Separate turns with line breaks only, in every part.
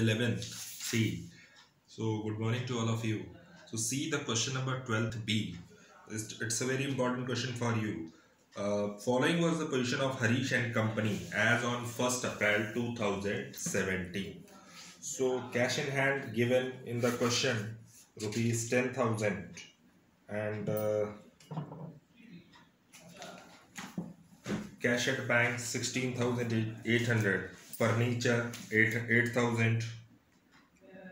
11th C. So good morning to all of you. So see the question number 12th B. It's a very important question for you. Following was the position of Harish and company as on 1st April 2017. So cash in hand given in the question rupees 10,000 and cash at bank 16,800, furniture 8,000,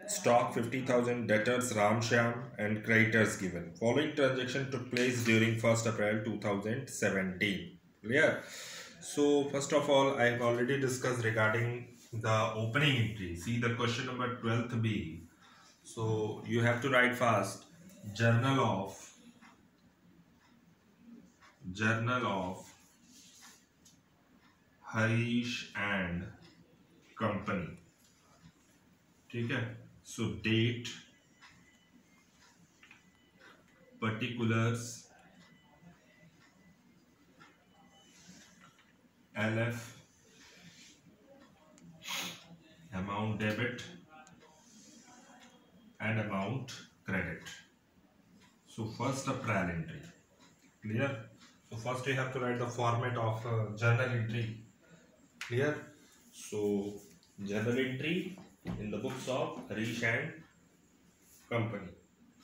stock 50,000, debtors Ramshyam and creditors given. Following transaction took place during 1st April 2017. Clear? So first of all, I have already discussed regarding the opening entry. See the question number 12th B. So you have to write fast. Journal of Harish and company. ठीक है. So date, particulars, LF, amount debit and amount credit. So first April entry. Clear? So first we have to write the format of journal entry. Clear? So journal entry in the books of Harish and company.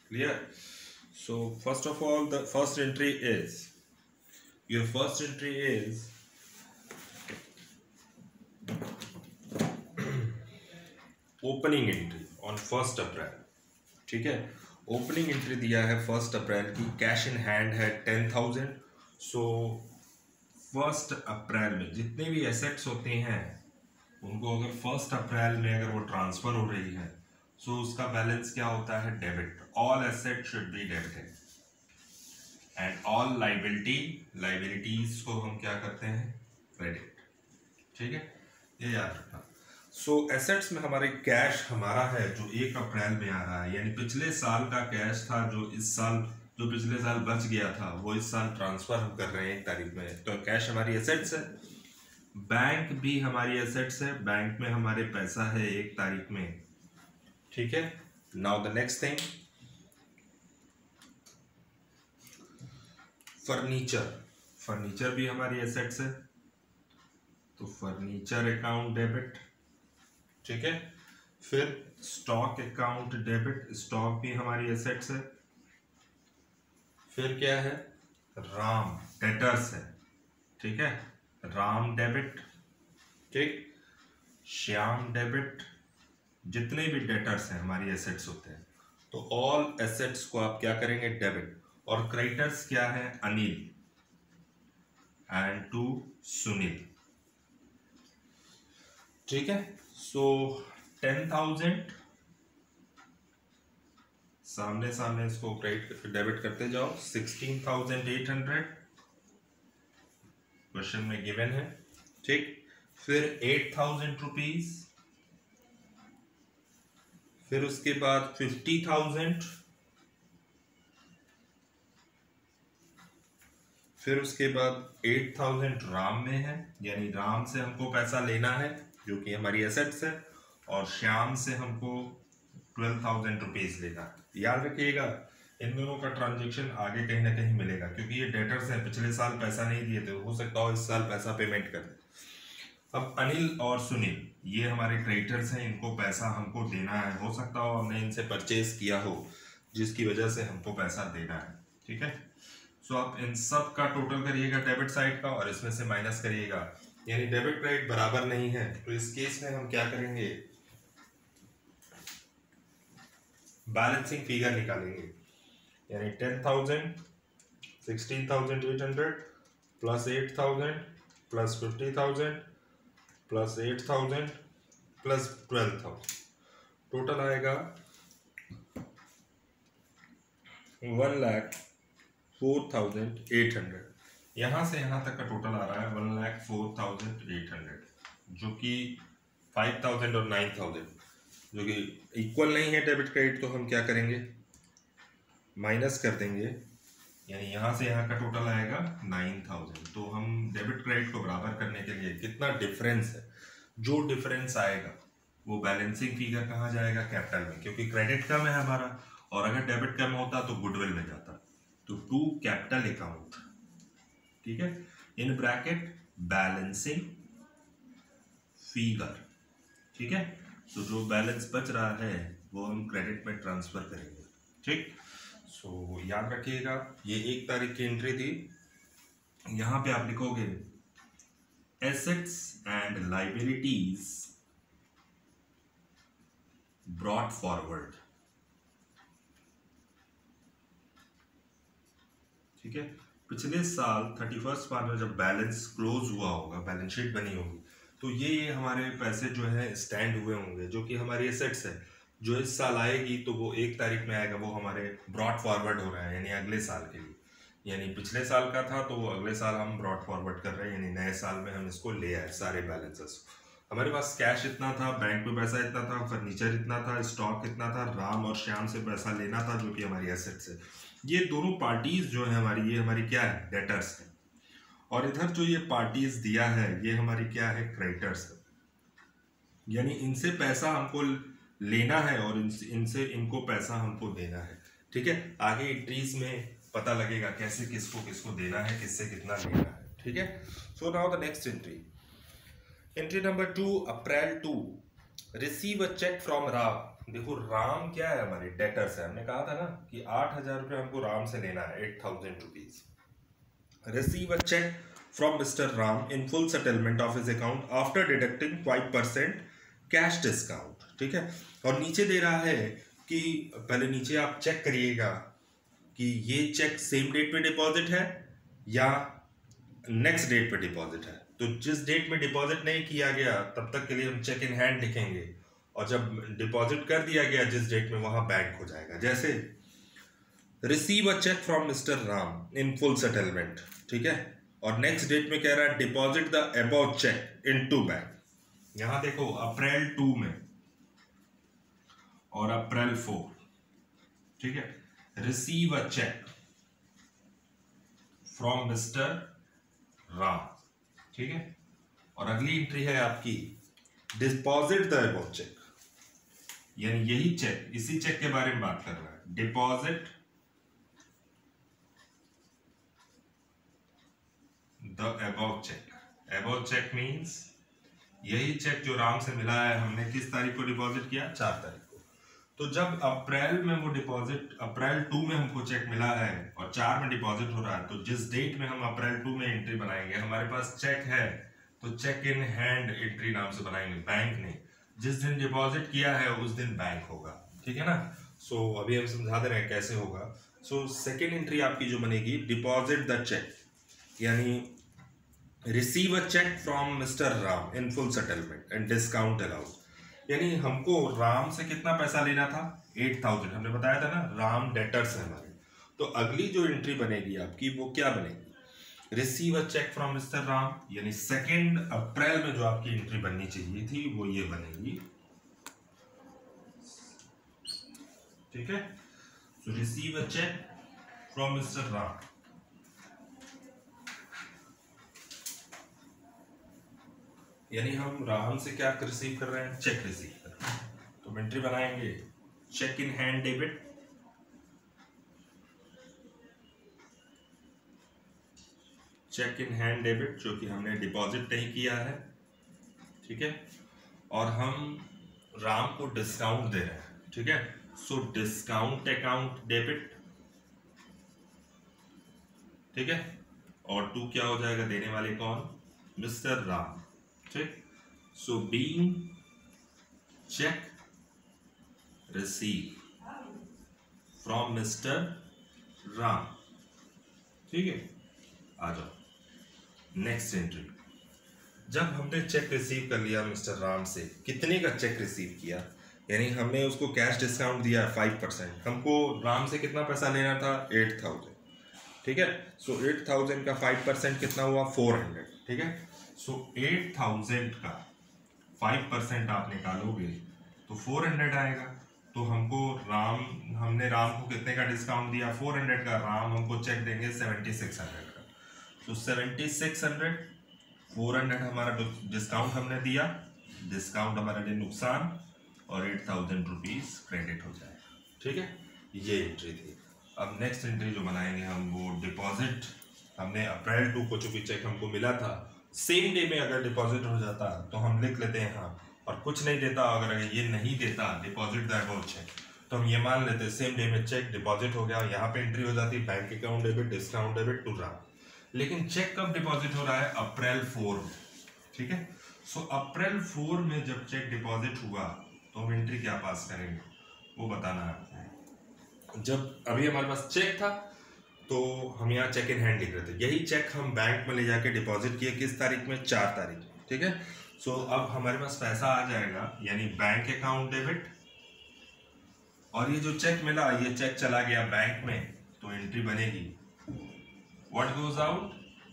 Clear? So first of all, the first entry is, your first entry is opening entry on 1st अप्रैल. ठीक है, opening entry दिया है 1st अप्रैल की, cash in hand है 10,000. सो 1st अप्रैल में जितने भी assets होते हैं उनको अगर 1st अप्रैल में अगर वो ट्रांसफर हो रही है सो उसका बैलेंस क्या होता है? Debit. All asset should be debited and all liabilities को हम क्या करते हैं? क्रेडिट. ठीक है, ये याद रखना. सो एसेट्स में हमारे कैश हमारा है जो 1 अप्रैल में आ रहा है, यानी पिछले साल का कैश था जो इस साल, जो पिछले साल बच गया था वो इस साल ट्रांसफर हम कर रहे हैं 1 तारीख में. तो कैश हमारी एसेट्स है. बैंक भी हमारी एसेट्स है, बैंक में हमारे पैसा है 1 तारीख में. ठीक है. Now the next thing, furniture भी हमारी एसेट्स है, तो फर्नीचर अकाउंट डेबिट. ठीक है. फिर स्टॉक अकाउंट डेबिट, स्टॉक भी हमारी एसेट्स है. फिर क्या है? राम डेटर्स है. ठीक है, राम डेबिट. ठीक, श्याम डेबिट. जितने भी डेटर्स हैं हमारी एसेट्स होते हैं, तो ऑल एसेट्स को आप क्या करेंगे? डेबिट. और क्रेडिटर्स क्या है? Anil and to Sunil. ठीक है. सो 10,000 सामने सामने इसको क्रेडिट डेबिट करते जाओ. 16,800 क्वेश्चन में गिवन है. ठीक. फिर 8,000 रुपीज. फिर उसके बाद 50,000. फिर उसके बाद 8,000 राम में है, यानी राम से हमको पैसा लेना है जो कि हमारी एसेट्स है, और श्याम से हमको 12,000 रुपीज लेना है. याद रखिएगा इन दोनों का ट्रांजेक्शन आगे कहीं ना कहीं मिलेगा, क्योंकि ये डेटर्स हैं, पिछले साल पैसा नहीं दिए थे, हो सकता हो इस साल पैसा पेमेंट कर दे. अब अनिल और सुनील ये हमारे क्रेडिटर्स हैं, इनको पैसा हमको देना है. हो सकता हो हमने इनसे परचेज किया हो जिसकी वजह से हमको पैसा देना है. ठीक है. सो आप इन सब का टोटल करिएगा डेबिट साइड का और इसमें से माइनस करिएगा, यानी डेबिट क्रेडिट बराबर नहीं है. तो इस केस में हम क्या करेंगे? बैलेंसिंग फिगर निकालेंगे, यानी 10,000, 16,800 plus 8,000 plus 50,000 plus 8,000 plus 12,000. Total आएगा 1,04,800. यहाँ से यहाँ तक का टोटल आ रहा है 1,04,800, जो कि 5,000 और 9,000 जो कि इक्वल नहीं है डेबिट क्रेडिट. तो हम क्या करेंगे? माइनस कर देंगे, यानी यहाँ से यहाँ का टोटल आएगा 9,000. तो हम डेबिट क्रेडिट को बराबर करने के लिए कितना डिफरेंस है, जो डिफरेंस आएगा वो बैलेंसिंग फिगर कहाँ जाएगा, कैपिटल में, क्योंकि क्रेडिट कम है हमारा, और अगर डेबिट कम होता तो गुडविल में जाता। तो टू कैपिटल अकाउंट, ठीक है, इन ब्रैकेट बैलेंसिंग फिगर, ठीक है। तो जो बैलेंस बच रहा है वो हम क्रेडिट में ट्रांसफर करेंगे, ठीक। सो याद रखिएगा, ये 1 तारीख की एंट्री थी। यहां पे आप लिखोगे assets and liabilities brought forward, ठीक है। पिछले साल 31 मार्च में जब बैलेंस क्लोज हुआ होगा, बैलेंस शीट बनी होगी, तो ये हमारे पैसे जो है स्टैंड हुए होंगे, जो कि हमारी एसेट्स है, जो इस साल आएगी तो वो 1 तारीख में आएगा, वो हमारे ब्रॉड फॉरवर्ड हो रहा है, यानी अगले साल के लिए। यानी पिछले साल का था तो वो अगले साल हम ब्रॉड फॉरवर्ड कर रहे हैं, यानी नए साल में हम इसको ले आए सारे बैलेंसेस। हमारे पास कैश इतना था, बैंक में पैसा इतना था, फर्नीचर इतना था, स्टॉक इतना था, राम और श्याम से पैसा लेना था जो कि हमारी एसेट्स है। ये दोनों पार्टीज जो है हमारी, ये हमारी क्या है, डेटर्स है। और इधर जो ये पार्टीज दिया है ये हमारी क्या है, क्रेडिटर्स है। यानी इनसे पैसा हमको लेना है और इनसे इनको पैसा हमको देना है, ठीक है। आगे एंट्रीज में पता लगेगा कैसे किसको किसको देना है, किससे कितना लेना है, ठीक है। So now the next entry number 2, April 2, receive a cheque from Ram. देखो राम क्या है, हमारे डेटर्स है। हमने कहा था ना कि 8,000 रुपये हमको राम से लेना है, 8,000 rupees. Receive a cheque from mister Ram in full settlement of his account after deducting 5% cash discount, ठीक है। और नीचे दे रहा है कि पहले नीचे आप चेक करिएगा कि ये चेक सेम डेट पे डिपॉजिट है या नेक्स्ट डेट पे डिपॉजिट है। तो जिस डेट में डिपॉजिट नहीं किया गया तब तक के लिए हम चेक इन हैंड लिखेंगे, और जब डिपॉजिट कर दिया गया जिस डेट में, वहां बैंक हो जाएगा। जैसे receive a cheque from mister Ram in full settlement, ठीक है, और नेक्स्ट डेट में कह रहा है deposit the above cheque into bank. यहां देखो अप्रैल 2 में और अप्रैल 4, ठीक है, receive a cheque from mister Ram, ठीक है। और अगली एंट्री है आपकी डिपॉजिट द अबव चेक, यानी यही चेक, इसी चेक के बारे में बात कर रहा है, deposit the above cheque. Above cheque means यही चेक जो राम से मिला है, हमने किस तारीख को डिपॉजिट किया, 4 तारीख को। तो जब अप्रैल में वो डिपॉजिट, अप्रैल 2 में हमको चेक मिला है और 4 में डिपॉजिट हो रहा है, तो जिस डेट में हम अप्रैल 2 में एंट्री बनाएंगे, हमारे पास चेक है तो चेक इन हैंड एंट्री नाम से बनाएंगे, बैंक नहीं। जिस दिन डिपॉजिट किया है उस दिन बैंक होगा, ठीक है ना। सो अभी हम समझा दे रहे हैं कैसे होगा। सो सेकेंड एंट्री आपकी जो बनेगी, डिपॉजिट द चेक, यानी receive a cheque from mister Ram in full settlement and discount allowed. यानी हमको राम से कितना पैसा लेना था, 8,000। हमने बताया था ना राम डेटर्स है हमारे। तो अगली जो एंट्री बनेगी आपकी वो क्या बनेगी, receive a cheque from mister Ram, यानी 2 अप्रैल में जो आपकी एंट्री बननी चाहिए थी वो ये बनेगी, ठीक है। So receive a cheque from mister Ram, यानी हम राम से क्या रिसीव कर रहे हैं, चेक रिसीव कर रहे हैं। तो एंट्री बनाएंगे cheque in hand debit, cheque in hand debit जो कि हमने डिपॉजिट नहीं किया है, ठीक है, और हम राम को डिस्काउंट दे रहे हैं, ठीक है। सो डिस्काउंट अकाउंट डेबिट, ठीक है, और 2 क्या हो जाएगा, देने वाले कौन, मिस्टर राम, ठीक। So being check receive from mister Ram, ठीक है। आ जाओ नेक्स्ट एंट्री। जब हमने चेक रिसीव कर लिया मिस्टर राम से, कितने का चेक रिसीव किया, यानी हमने उसको कैश डिस्काउंट दिया 5%, हमको राम से कितना पैसा लेना था, 8,000, ठीक है। सो 8,000 का 5% कितना हुआ, 400, ठीक है। सो 8,000 का 5% आप निकालोगे तो 400 आएगा। तो हमको हमने राम को कितने का डिस्काउंट दिया, 400 का, राम हमको चेक देंगे 7,600 का। तो 7,600, 400 हमारा डिस्काउंट हमने दिया, डिस्काउंट हमारे लिए नुकसान और 8,000 रुपीज़ क्रेडिट हो जाए। ठीक है, ये एंट्री थी। अब नेक्स्ट एंट्री जो बनाएंगे हम वो डिपॉजिट। हमने अप्रैल 2 को चूंकि चेक हमको मिला था, सेम डे में अगर डिपॉजिट हो जाता तो हम लिख लेते हैं हाँ, और कुछ नहीं देता, अगर ये नहीं देता डिपॉजिट द अबव चेक, तो हम ये मान लेते सेम डे में चेक डिपॉजिट हो गया, यहाँ पे एंट्री हो जाती bank account debit, discount debit to Ram. लेकिन चेक कब डिपॉजिट हो रहा है? अप्रैल 4 में। ठीक है, सो अप्रैल 4 में जब चेक डिपॉजिट हुआ तो हम एंट्री क्या पास करेंगे वो बताना है। जब अभी हमारे पास चेक था तो हम यहाँ चेक इन हैंड लिख रहे थे, यही चेक हम बैंक में ले जाके डिपॉजिट किए किस तारीख में? 4 तारीख। ठीक है, सो अब हमारे पास पैसा आ जाएगा, यानी बैंक अकाउंट डेबिट, और ये जो चेक मिला ये चेक चला गया बैंक में, तो एंट्री बनेगी what goes out,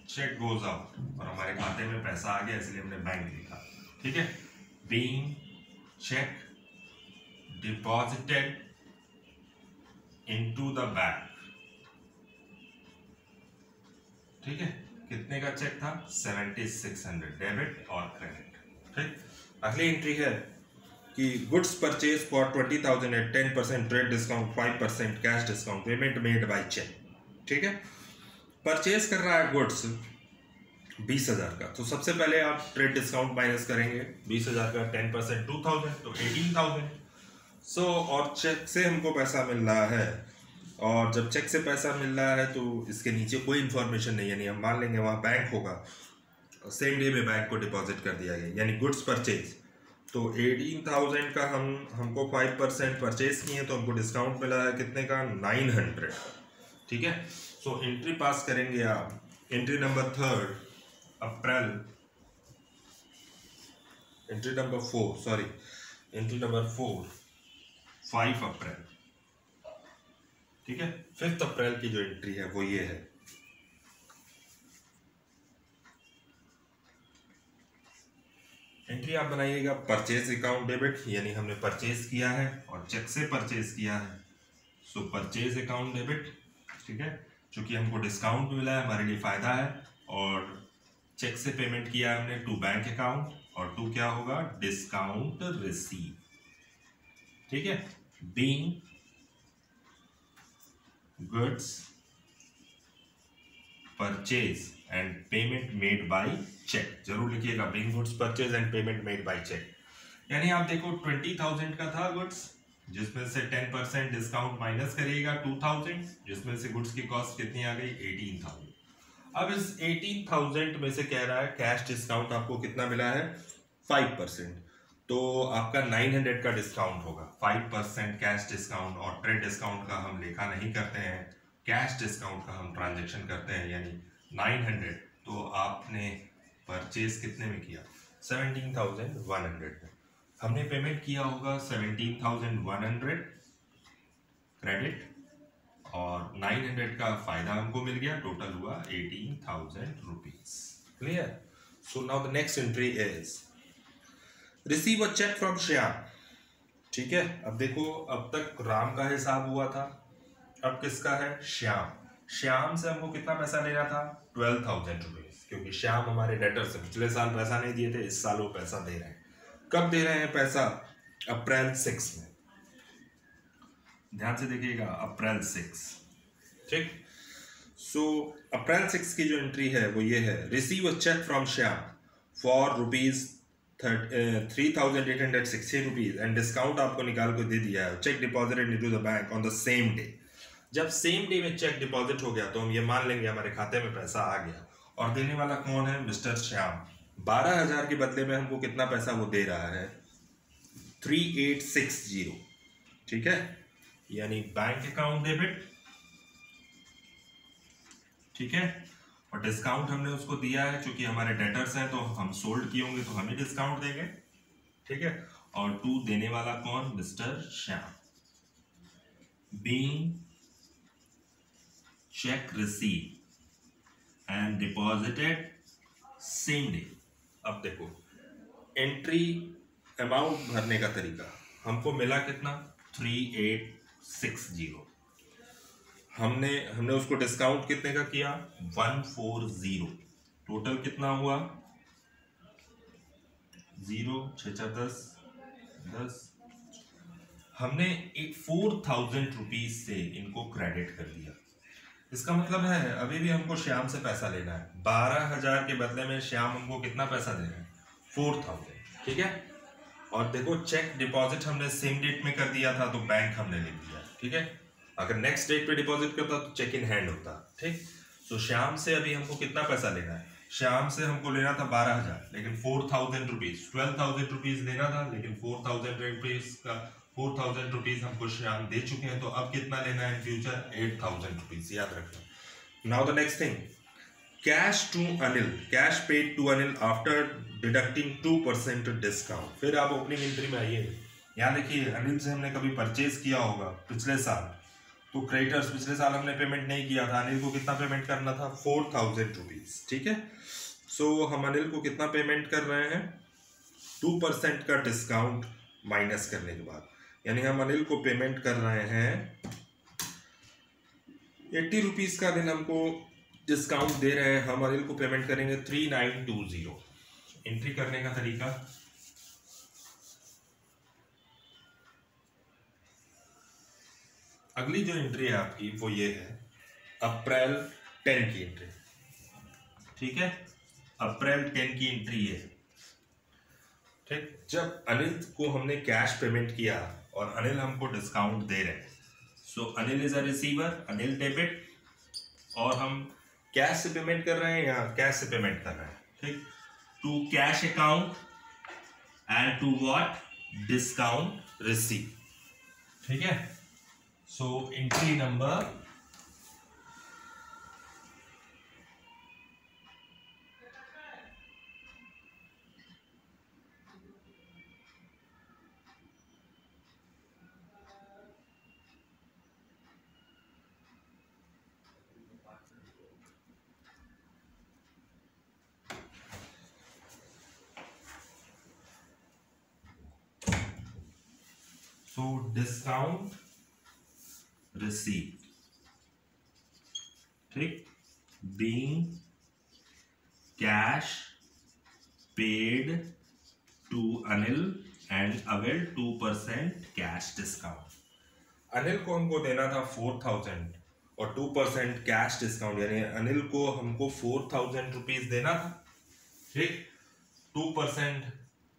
cheque goes out, और हमारे खाते में पैसा आ गया इसलिए हमने बैंक लिखा। ठीक है, being check deposited into the bank. ठीक है, कितने का चेक था? 7600 डेबिट और क्रेडिट। ठीक, अगली एंट्री है कि goods purchase for 20,000 at 10% trade discount, 5% cash discount, payment made by cheque. ठीक है, परचेज कर रहा है गुड्स 20,000 का, तो सबसे पहले आप ट्रेड डिस्काउंट माइनस करेंगे 20,000 का 10% 2,000, तो 18,000। सो और चेक से हमको पैसा मिल रहा है, और जब चेक से पैसा मिल रहा है तो इसके नीचे कोई इन्फॉर्मेशन नहीं, यानी हम मान लेंगे वहाँ बैंक होगा, सेम डे में बैंक को डिपॉजिट कर दिया गया, यानी गुड्स परचेज। तो 18,000 का हमको 5% परचेज किए तो हमको डिस्काउंट मिला है कितने का? 900। ठीक है, सो एंट्री पास करेंगे आप, एंट्री नंबर 3 अप्रैल, एंट्री नंबर 4 5 अप्रैल। ठीक है, 5 अप्रैल की जो एंट्री है वो ये है। एंट्री आप बनाइएगा परचेज अकाउंट डेबिट, यानी हमने परचेज किया है और चेक से परचेज किया है, सो परचेज अकाउंट डेबिट। ठीक है, चूंकि हमको डिस्काउंट मिला है हमारे लिए फायदा है, और चेक से पेमेंट किया है हमने टू बैंक अकाउंट, और टू क्या होगा? Discount receive. ठीक है, being goods purchase and payment made by cheque, जरूर लिखिएगा being goods purchase and payment made by cheque. यानी आप देखो 20,000 का था गुड्स, जिसमें से 10% डिस्काउंट माइनस करिएगा 2,000, जिसमें से गुड्स की कॉस्ट कितनी आ गई? 18,000। अब इस 18,000 में से कह रहा है कैश डिस्काउंट आपको कितना मिला है? 5%, तो आपका 900 का डिस्काउंट होगा। 5% कैश डिस्काउंट और ट्रेड डिस्काउंट का हम लेखा नहीं करते हैं, कैश डिस्काउंट का हम ट्रांजैक्शन करते हैं, यानी 900। तो आपने परचेज कितने में किया? 17,100 में। हमने पेमेंट किया होगा 17,100 क्रेडिट, और 900 का फायदा हमको मिल गया, टोटल हुआ 18,000 rupees. Clear? So now the next entry is receive a cheque from Shyam. ठीक है, अब देखो अब तक राम का हिसाब हुआ था, अब किसका है? श्याम। श्याम से हमको कितना पैसा लेना था? 12,000 रुपीज, क्योंकि श्याम हमारे डेटर से पिछले साल पैसा नहीं दिए थे, इस साल वो पैसा दे रहे हैं। कब दे रहे हैं पैसा? अप्रैल 6 में। ध्यान से देखिएगा, अप्रैल 6। ठीक, सो अप्रैल 6 की जो एंट्री है वो ये है, receive a cheque from Shyam for rupees 3,860 rupees and discount आपको निकाल को दे दिया है, cheque deposited into the bank on the same day. जब सेम डे में चेक डिपॉजिट हो गया तो हम ये मान लेंगे हमारे खाते में पैसा आ गया, और देने वाला कौन है? मिस्टर श्याम। 12,000 के बदले में हमको कितना पैसा वो दे रहा है? 3,860। ठीक है, यानी बैंक अकाउंट डेबिट। ठीक है, और डिस्काउंट हमने उसको दिया है, क्योंकि हमारे डेटर्स हैं तो हम सोल्ड किए होंगे तो हमें डिस्काउंट देंगे। ठीक है, और 2 देने वाला कौन? Mister Shyam. Being check receive and deposited same day. अब देखो एंट्री अमाउंट भरने का तरीका, हमको मिला कितना? 3,860। हमने उसको डिस्काउंट कितने का किया? 140। टोटल कितना हुआ? 0 6 10 10, हमने एक 4000 रुपीज से इनको क्रेडिट कर दिया। इसका मतलब है अभी भी हमको श्याम से पैसा लेना है। 12,000 के बदले में श्याम हमको कितना पैसा दे रहे हैं? 4000। ठीक है। और देखो चेक डिपॉजिट हमने सेम डेट में कर दिया था तो बैंक हमने लिख दिया। ठीक है। अगर नेक्स्ट डेट पे डिपॉजिट करता तो चेक इन हैंड होता। ठीक। तो श्याम से अभी हमको कितना पैसा लेना है? श्याम से हमको लेना था 12,000, लेकिन 4000 रुपीज, 12,000 रुपीज लेना था, लेकिन 4000 रुपीज का 4000 रुपीज हमको श्याम दे चुके हैं। तो अब कितना लेना है इन फ्यूचर? 8000 रुपीज। याद रखना। Now the next thing, cash to Anil, cash paid to Anil after deducting 2% discount. फिर आप ओपनिंग एंट्री में आइए, यहाँ देखिए अनिल से हमने कभी परचेज किया होगा पिछले साल, तो क्रेडिटर्स पिछले साल हमने पेमेंट नहीं किया था। अनिल को कितना पेमेंट करना था? 4000 रुपीज। ठीक है। सो हम अनिल को कितना पेमेंट कर रहे हैं? 2% का डिस्काउंट माइनस करने के बाद, यानी हम अनिल को पेमेंट कर रहे हैं 80 रुपीज का। अनिल हमको डिस्काउंट दे रहे हैं, हम अनिल को पेमेंट करेंगे 3920। एंट्री करने का तरीका, अगली जो एंट्री है आपकी वो ये है अप्रैल 10 की एंट्री। ठीक है। अप्रैल 10 की एंट्री है। ठीक। जब अनिल को हमने कैश पेमेंट किया और अनिल हमको डिस्काउंट दे रहे हैं, so Anil is a receiver, Anil debit, और हम कैश से पेमेंट कर रहे हैं या कैश से पेमेंट कर रहे हैं। ठीक। To cash account and to what? Discount receive. ठीक है। So entry number discount received. ठीक। Being cash paid to Anil and avail 2% cash discount. Anil को हमको देना था 4000 और 2% कैश डिस्काउंट, यानी अनिल को हमको 4000 रुपीज देना था। ठीक। 2%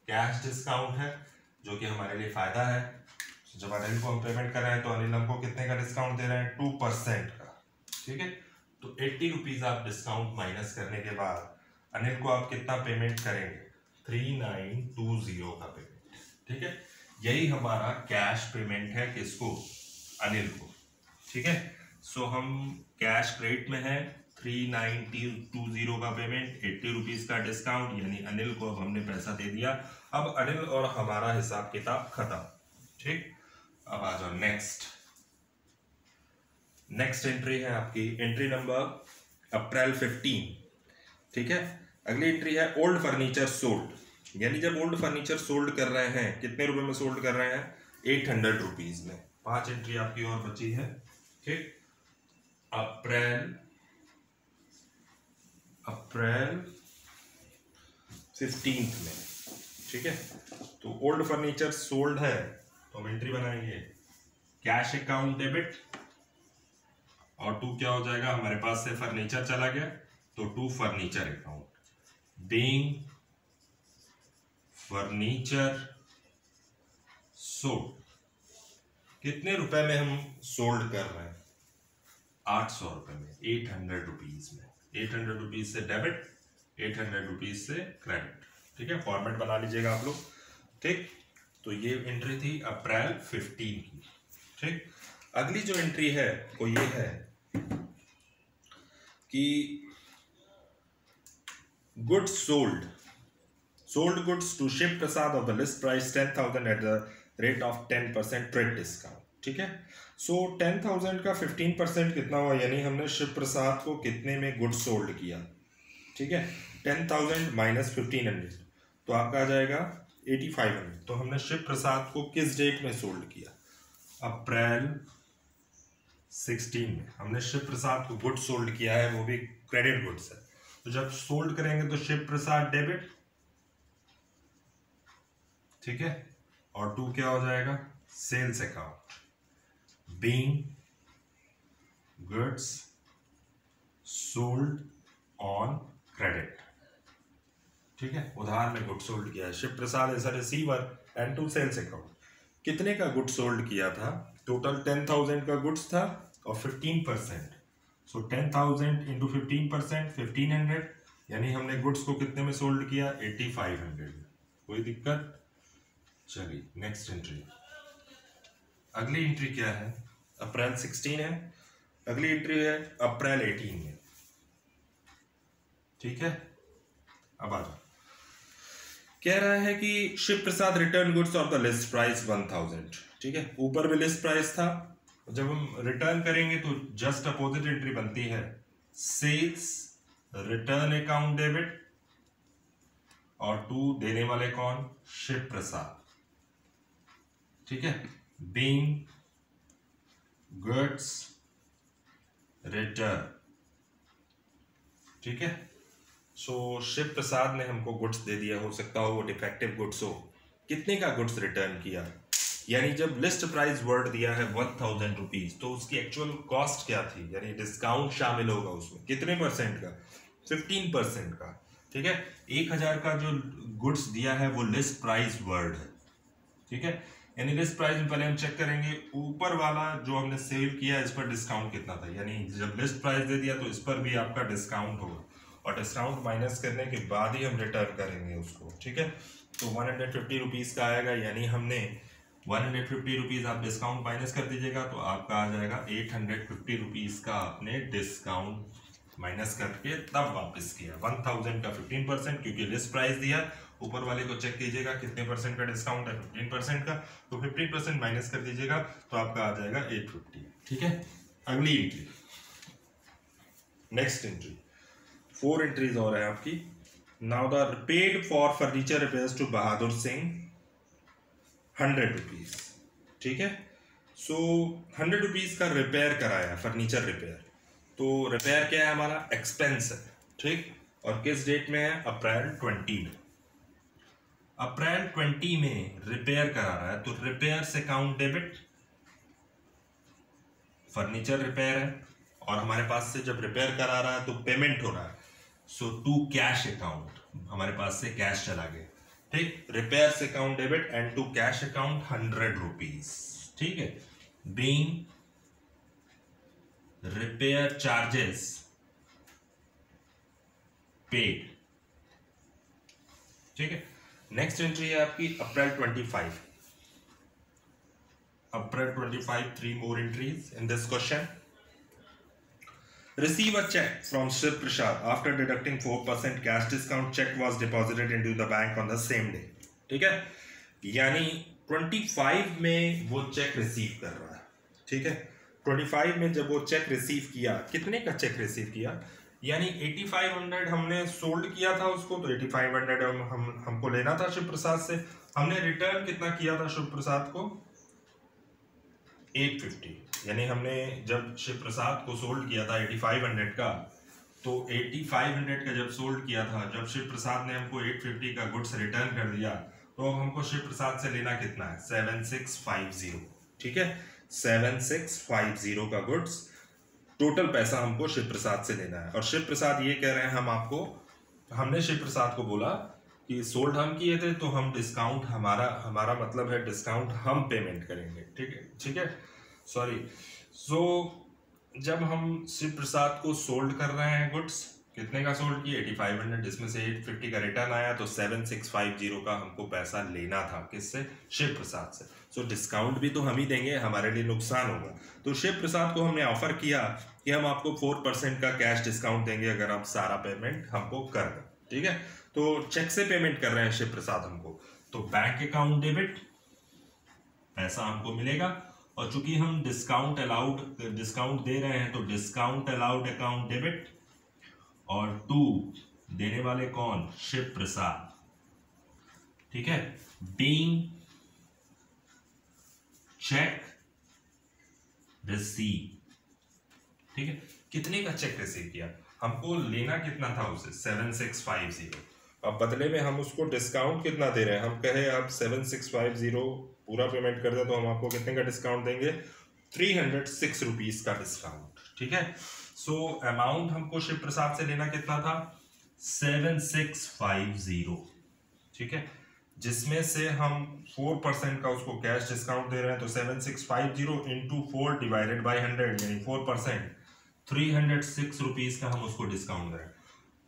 कैश डिस्काउंट है जो कि हमारे लिए फायदा है। जब अनिल को हम पेमेंट कर रहे हैं तो अनिल हमको कितने का डिस्काउंट दे रहे हैं? 2% का। ठीक है। तो 80 रुपीज आप डिस्काउंट माइनस करने के बाद अनिल को आप कितना पेमेंट करेंगे? 3920 का पेमेंट। ठीक है। यही हमारा कैश पेमेंट है। किसको? अनिल को। ठीक है। सो हम कैश क्रेडिट में है, 3920 का पेमेंट, 80 रुपीज का डिस्काउंट, यानी अनिल को हमने पैसा दे दिया। अब अनिल और हमारा हिसाब किताब खत्म। ठीक। अब आ जाओ नेक्स्ट। नेक्स्ट एंट्री है आपकी एंट्री नंबर अप्रैल 15। ठीक है। अगली एंट्री है ओल्ड फर्नीचर सोल्ड, यानी जब ओल्ड फर्नीचर सोल्ड कर रहे हैं, कितने रुपए में सोल्ड कर रहे हैं? 800 रुपीज में। 5 एंट्री आपकी और बची है। ठीक। अप्रैल 15 में। ठीक है। तो ओल्ड फर्नीचर सोल्ड है तो हम एंट्री बनाएंगे कैश अकाउंट डेबिट, और टू क्या हो जाएगा? हमारे पास से फर्नीचर चला गया तो to furniture account. Being furniture sold, कितने रुपए में हम सोल्ड कर रहे हैं? 800 रुपए में, 800 रुपीज में। 800 रुपीज से डेबिट, 800 रुपीज से क्रेडिट। ठीक है। फॉर्मेट बना लीजिएगा आप लोग। ठीक। तो ये एंट्री थी अप्रैल 15 की। ठीक। अगली जो एंट्री है वो ये है कि goods sold goods to Shiv Prasad of the list price 10,000 at the rate of 10% trade discount. ठीक है। सो 10,000 का 15% कितना हुआ? यानी हमने शिव प्रसाद को कितने में गुड्स सोल्ड किया? ठीक है। 10,000 माइनस 1500 तो आपका आ जाएगा 8500। तो हमने शिव प्रसाद को किस डेट में सोल्ड किया? अप्रैल 16 में हमने शिव प्रसाद को गुड्स सोल्ड किया है, वो भी क्रेडिट गुड्स है। तो जब सोल्ड करेंगे तो शिव प्रसाद डेबिट ठीक है, और 2 क्या हो जाएगा, sales account, being goods sold on credit. ठीक है, उधार में गुड सोल्ड किया है, Shiv Prasad as a receiver and to sales account. कितने का गुड सोल्ड किया था, टोटल 10,000 का गुड्स था और 15%, सो 10,000 इंटू 15%, 1500, यानी हमने गुड्स को कितने में सोल्ड किया, 8500 में। कोई दिक्कत? चलिए नेक्स्ट एंट्री। अगली एंट्री क्या है, अप्रैल 16 है, अगली एंट्री है अप्रैल 18 में। ठीक है, अब आ जाओ। कह रहा है कि शिव प्रसाद रिटर्न गुड्स और द लिस्ट प्राइस 1000। ठीक है, ऊपर में लिस्ट प्राइस था, जब हम रिटर्न करेंगे तो जस्ट अपोजिट एंट्री बनती है, सेल्स रिटर्न अकाउंट डेबिट, और 2 देने वाले कौन, शिव प्रसाद। ठीक है, बीइंग गुड्स रिटर्न। ठीक है, सो शिव प्रसाद ने हमको गुड्स दे दिया, हो सकता हो वो डिफेक्टिव गुड्स हो। कितने का गुड्स रिटर्न किया, यानी जब लिस्ट प्राइस वर्ड दिया है 1000 रुपीज, तो उसकी एक्चुअल कॉस्ट क्या थी, यानी डिस्काउंट शामिल होगा उसमें, कितने परसेंट का, 15% का। ठीक है, 1000 का जो गुड्स दिया है वो लिस्ट प्राइस वर्ड है। ठीक है, यानी लिस्ट प्राइस में पहले हम चेक करेंगे ऊपर वाला जो हमने सेल किया इस पर डिस्काउंट कितना था, यानी जब लिस्ट प्राइस दे दिया तो इस पर भी आपका डिस्काउंट होगा, और डिस्काउंट माइनस करने के बाद ही हम रिटर्न करेंगे उसको। ठीक है, तो 150 रुपीज़ का आएगा, यानी हमने 150 रुपीज़ आप डिस्काउंट माइनस कर दीजिएगा तो आपका आ जाएगा 850 रुपीज़ का आपने डिस्काउंट माइनस करके तब वापस किया। 1000 का 15%, क्योंकि लिस्ट प्राइस दिया, ऊपर वाले को चेक कीजिएगा कितने परसेंट का डिस्काउंट है, 15% का, तो 15% माइनस कर दीजिएगा तो आपका आ जाएगा 850। ठीक है, अगली एंट्री, नेक्स्ट एंट्री, 4 एंट्रीज और है आपकी। Now the paid for furniture repairs to Bahadur Singh 100 rupees. ठीक है, सो 100 रुपीज का रिपेयर कराया, फर्नीचर रिपेयर, तो रिपेयर क्या है हमारा, एक्सपेंस है। ठीक, और किस डेट में है, अप्रैल 20 में। अप्रैल 20 में रिपेयर करा रहा है, तो रिपेयर से अकाउंट डेबिट, फर्नीचर रिपेयर है और हमारे पास से जब रिपेयर करा रहा है तो पेमेंट हो रहा है, सो टू कैश अकाउंट, हमारे पास से कैश चला गया। ठीक, रिपेयर से account debit and to cash account 100 rupees. ठीक है, बीइंग रिपेयर चार्जेस पेड। ठीक है, नेक्स्ट एंट्री है आपकी अप्रैल 25। अप्रैल 25, 3 more entries in this question. Receive a check from Shiv Prasad. After deducting 4% cash discount, check was deposited into the bank on the same day. ठीक है, यानी 25 में वो check receive कर रहा है। ठीक है, 25 में जब वो चेक रिसीव किया, कितने का चेक रिसीव किया, यानी 8500 हमने सोल्ड किया था उसको, तो 8500 हमको लेना था शिव प्रसाद से। हमने रिटर्न कितना किया था शिव प्रसाद को, 850, यानी हमने जब शिव प्रसाद को सोल्ड किया था 8500 का, तो 8500 का जब सोल्ड किया था, जब शिव प्रसाद ने हमको 850 का गुड्स रिटर्न कर दिया, तो अब हमको शिव प्रसाद से लेना कितना है, 7650। ठीक है, 7650 का गुड्स टोटल पैसा हमको शिव प्रसाद से लेना है। और शिव प्रसाद ये कह रहे हैं हम आपको, हमने शिव प्रसाद को बोला कि सोल्ड हम किए थे तो हम डिस्काउंट, हमारा मतलब है डिस्काउंट हम पेमेंट करेंगे। ठीक है, ठीक है, सॉरी। सो जब हम शिव प्रसाद को सोल्ड कर रहे हैं गुड्स, कितने का सोल्ड किया, 8500, जिसमें से 850 का रिटर्न आया, तो 7650 का हमको पैसा लेना था, किससे, शिव प्रसाद से। सो डिस्काउंट भी तो हम ही देंगे, हमारे लिए नुकसान होगा। तो शिव प्रसाद को हमने ऑफर किया कि हम आपको 4% का कैश डिस्काउंट देंगे अगर आप सारा पेमेंट हमको कर दें। ठीक है, तो चेक से पेमेंट कर रहे हैं शिव प्रसाद हमको, तो बैंक अकाउंट डेबिट, पैसा हमको मिलेगा, और चूंकि हम डिस्काउंट दे रहे हैं तो डिस्काउंट अलाउड अकाउंट डेबिट, और 2 देने वाले कौन, शिव प्रसाद। ठीक है, बीइंग चेक रिसीव। ठीक है, कितने का चेक रिसीव किया, हमको लेना कितना था उसे, 7650, अब बदले में हम उसको डिस्काउंट कितना दे रहे हैं, हम कहे आप 7650 पूरा पेमेंट कर दे तो हम आपको कितने का डिस्काउंट देंगे, 306 रुपीज़ का डिस्काउंट। ठीक है, सो अमाउंट हमको शिव प्रसाद से लेना कितना था, 7650। ठीक है, जिसमें से हम 4% का उसको कैश डिस्काउंट दे रहे हैं, तो 7650 इंटू 4 डिवाइडेड बाई 100 यानी 4%, 306 रुपीज़ का हम उसको डिस्काउंट दे रहे हैं।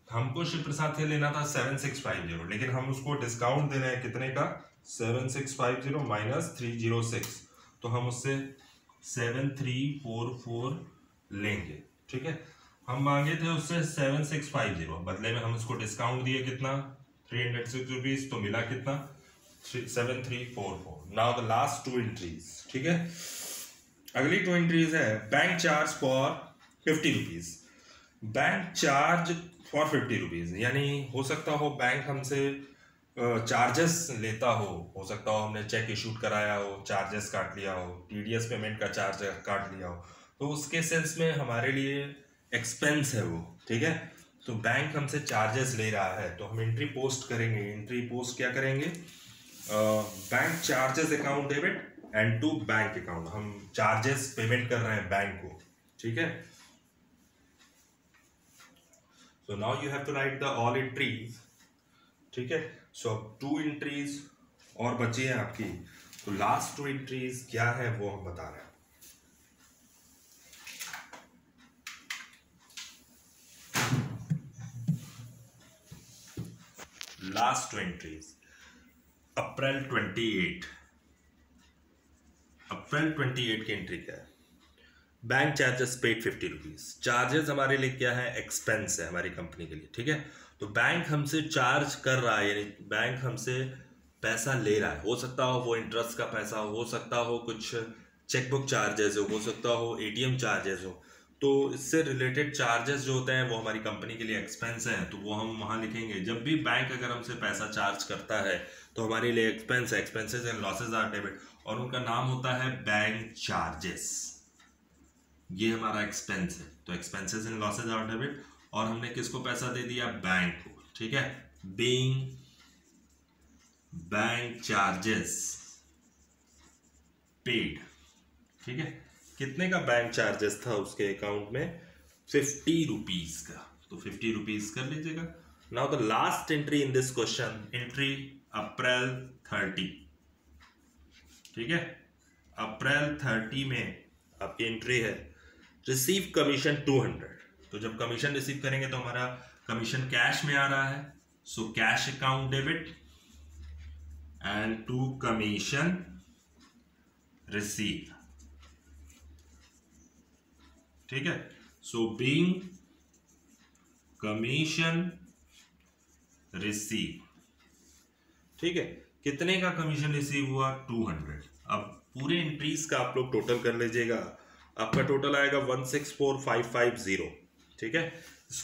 हमको शिव प्रसाद से लेना था 7650, लेकिन हम उसको डिस्काउंट दे रहे हैं कितने का, 7650 माइनस 306, तो हम उससे 7344 लेंगे। ठीक है, हम मांगे थे उससे 7650, बदले में हम उसको डिस्काउंट दिए कितना, 306 रुपीज, तो मिला कितना, 7344। Now the last to entries. ठीक है, अगली टू एंट्रीज है bank charge for 50 rupees. Bank charge for 50 rupees यानी हो सकता हो बैंक हमसे चार्जेस लेता हो सकता हो हमने चेक इशूड कराया हो, चार्जेस काट लिया हो, टीडीएस पेमेंट का चार्ज काट लिया हो, तो उसके सेंस में हमारे लिए एक्सपेंस है वो। ठीक है, तो बैंक हमसे चार्जेस ले रहा है तो हम एंट्री पोस्ट करेंगे। एंट्री पोस्ट क्या करेंगे, bank charges account debit and to bank account, हम चार्जेस पेमेंट कर रहे हैं बैंक को। ठीक है, so now you have to write the all entries. ठीक है, सो अब 2 एंट्रीज और बची है आपकी, तो लास्ट 2 एंट्रीज क्या है वो हम बता रहे हैं। लास्ट 2 एंट्रीज, अप्रैल 28 की एंट्री क्या है, bank charges paid 50 rupees. Charges हमारे लिए क्या है, एक्सपेंस है हमारी कंपनी के लिए। ठीक है, तो बैंक हमसे चार्ज कर रहा है यानी बैंक हमसे पैसा ले रहा है, हो सकता हो वो इंटरेस्ट का पैसा हो सकता हो कुछ चेकबुक चार्जेस हो सकता हो एटीएम चार्जेस हो, तो इससे रिलेटेड चार्जेस जो होते हैं वो हमारी कंपनी के लिए एक्सपेंस है, तो वो हम वहाँ लिखेंगे। जब भी बैंक अगर हमसे पैसा चार्ज करता है तो हमारे लिए एक्सपेंस है, expenses and losses are debit, और उनका नाम होता है बैंक चार्जेस। ये हमारा एक्सपेंस है, तो expenses and losses are debit, और हमने किसको पैसा दे दिया, बैंक को। ठीक है, बीइंग बैंक चार्जेस पेड। ठीक है, कितने का बैंक चार्जेस था उसके अकाउंट में, 50 रुपीज का, तो 50 रुपीज कर लीजिएगा। Now the last entry in this question, entry April 30। ठीक है, अप्रैल 30 में आपकी एंट्री है रिसीव कमीशन 200। तो जब कमीशन रिसीव करेंगे तो हमारा कमीशन कैश में आ रहा है, so cash account debit and to commission receive. ठीक है, सो बीइंग कमीशन रिसीव। ठीक है, कितने का कमीशन रिसीव हुआ, 200। अब पूरे एंट्रीज का आप लोग टोटल कर लीजिएगा, आपका टोटल आएगा 164550। ठीक है,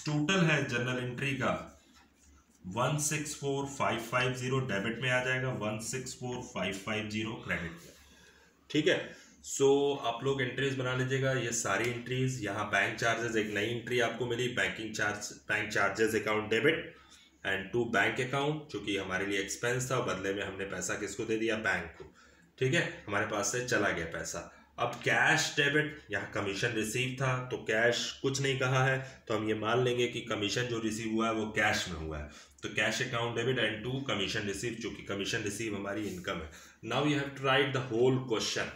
टोटल है जनरल एंट्री का 164550 डेबिट में आ जाएगा, 164550 क्रेडिट में। ठीक है, सो आप लोग एंट्रीज बना लीजिएगा, ये सारी एंट्रीज। यहाँ बैंक चार्जेस, एक नई एंट्री आपको मिली, bank charges account debit and to bank account, जो कि हमारे लिए एक्सपेंस था, बदले में हमने पैसा किसको दे दिया, बैंक को। ठीक है, हमारे पास से चला गया पैसा। अब कैश डेबिट, यहाँ कमीशन रिसीव था तो कैश कुछ नहीं कहा है, तो हम ये मान लेंगे कि कमीशन जो रिसीव हुआ है वो कैश में हुआ है, तो cash account debit and to commission receive, जो कि कमीशन रिसीव हमारी इनकम है। Now you have to write the whole question.